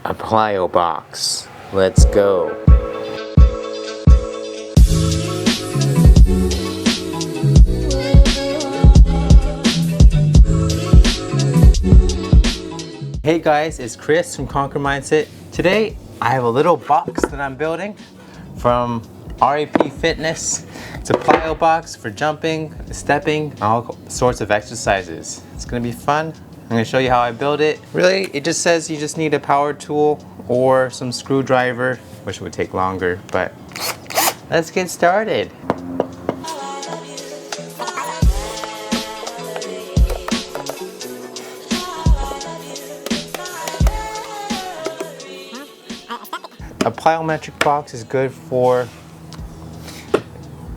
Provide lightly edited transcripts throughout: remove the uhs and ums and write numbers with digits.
a plyo box. Let's go. Hey guys, it's Chris from Conquer Mindset. Today I have a little box that I'm building from REP Fitness. It's a plyo box for jumping, stepping, all sorts of exercises. It's gonna be fun. I'm gonna show you how I build it. Really, it just says you just need a power tool or some screwdriver, which would take longer, but let's get started. A plyometric box is good for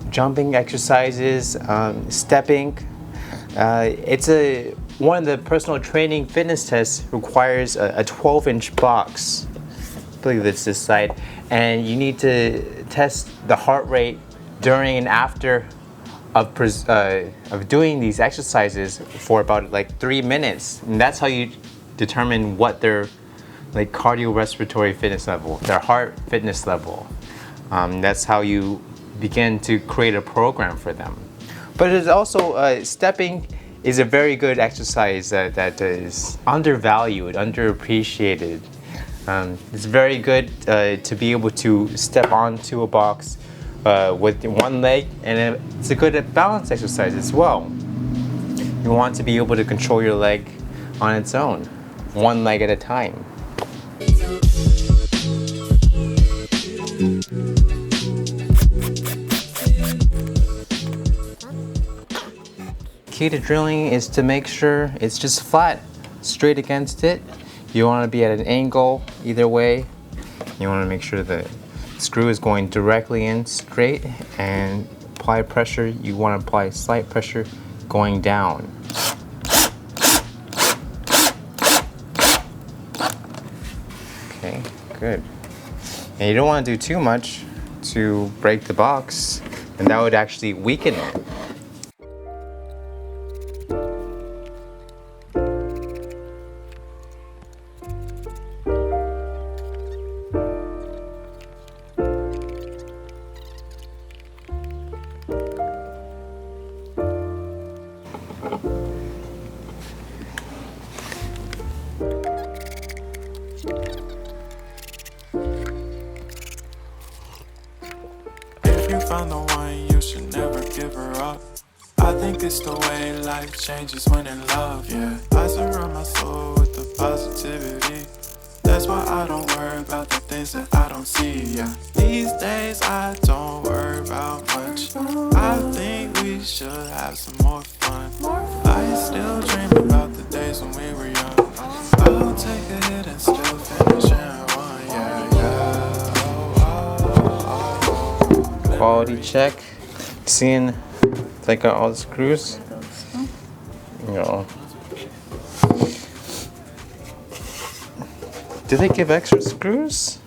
jumping exercises, stepping. One of the personal training fitness tests requires a 12-inch box. I believe it's this side, and you need to test the heart rate during and after of doing these exercises for about like 3 minutes, and that's how you determine what their like cardiorespiratory fitness level, their heart fitness level. That's how you begin to create a program for them. But it's also stepping is a very good exercise that is undervalued, underappreciated. It's very good to be able to step onto a box with one leg, and it's a good balance exercise as well. You want to be able to control your leg on its own, one leg at a time. Key to drilling is to make sure it's just flat, straight against it. You want to be at an angle either way. You want to make sure the screw is going directly in straight, and apply pressure. You want to apply slight pressure going down. Okay, good. And you don't want to do too much to break the box, and that would actually weaken it. Found the one, you should never give her up. I think it's the way life changes when in love, yeah. I surround my soul with the positivity. That's why I don't worry about the things that I don't see, yeah. These days I don't worry about much. I think we should have some more fun. I still dream about the days when we were young. I'll take a hit and still finish in one, yeah, yeah. Quality check. Seeing if I got all the screws. No. Do they give extra screws?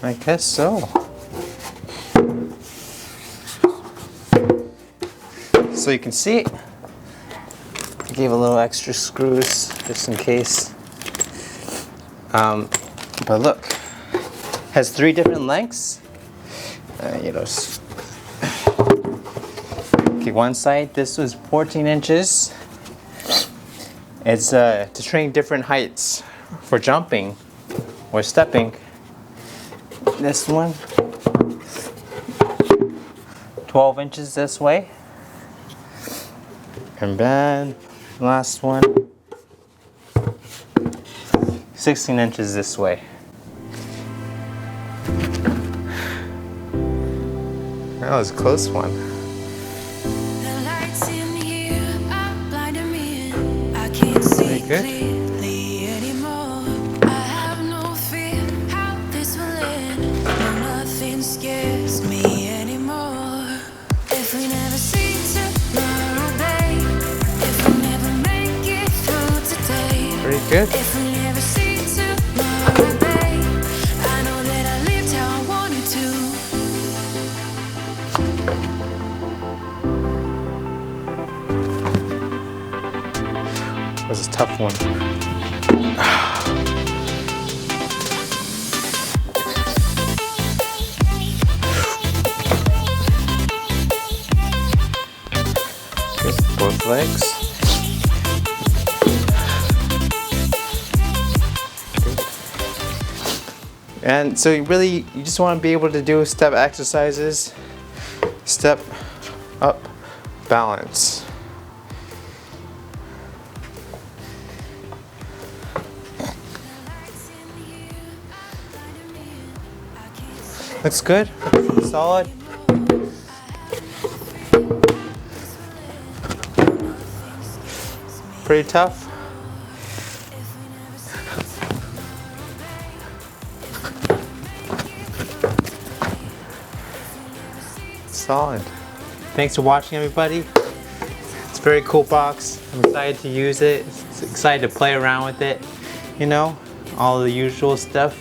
I guess so. So you can see, I gave a little extra screws just in case. But look, has 3 different lengths. Okay, one side, this was 14 inches. It's to train different heights for jumping or stepping. This one, 12 inches this way. And then last one, 16 inches this way. That was a close one. Very good. Pretty good. If we never see tomorrow, babe, I know that I lived how I wanted to. was a tough one. Okay, both legs. And so you just want to be able to do step exercises, step up, balance. Looks good, solid. Pretty tough. Solid. Thanks for watching, everybody. It's a very cool box. I'm excited to use it. Excited to play around with it. You know, all the usual stuff.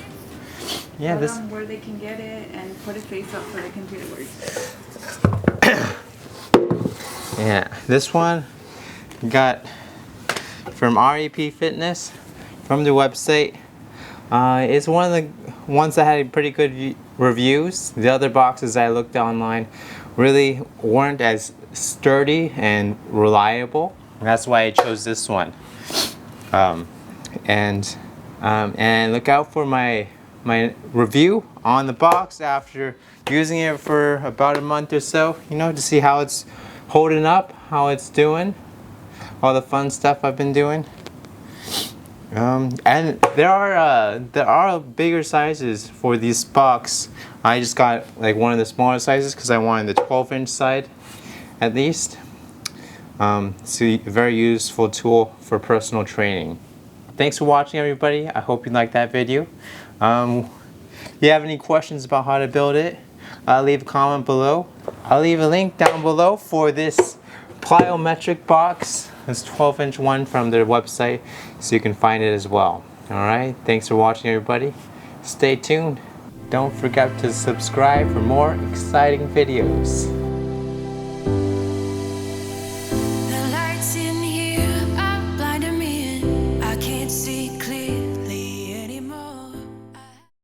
Yeah, Tell them where they can get it and put a face up so they can see the words. Yeah, this one got from REP Fitness from the website. It's one of the ones that had pretty good reviews. The other boxes I looked online really weren't as sturdy and reliable. That's why I chose this one. And look out for my review on the box after using it for about a month or so, you know, to see how it's holding up, how it's doing, all the fun stuff I've been doing. And there are bigger sizes for this box. I just got like one of the smaller sizes because I wanted the 12-inch side at least. So a very useful tool for personal training. Thanks for watching, everybody. I hope you liked that video. If you have any questions about how to build it, leave a comment below. I'll leave a link down below for this plyometric box. This 12-inch one from their website, so you can find it as well. Alright, thanks for watching, everybody. Stay tuned. Don't forget to subscribe for more exciting videos.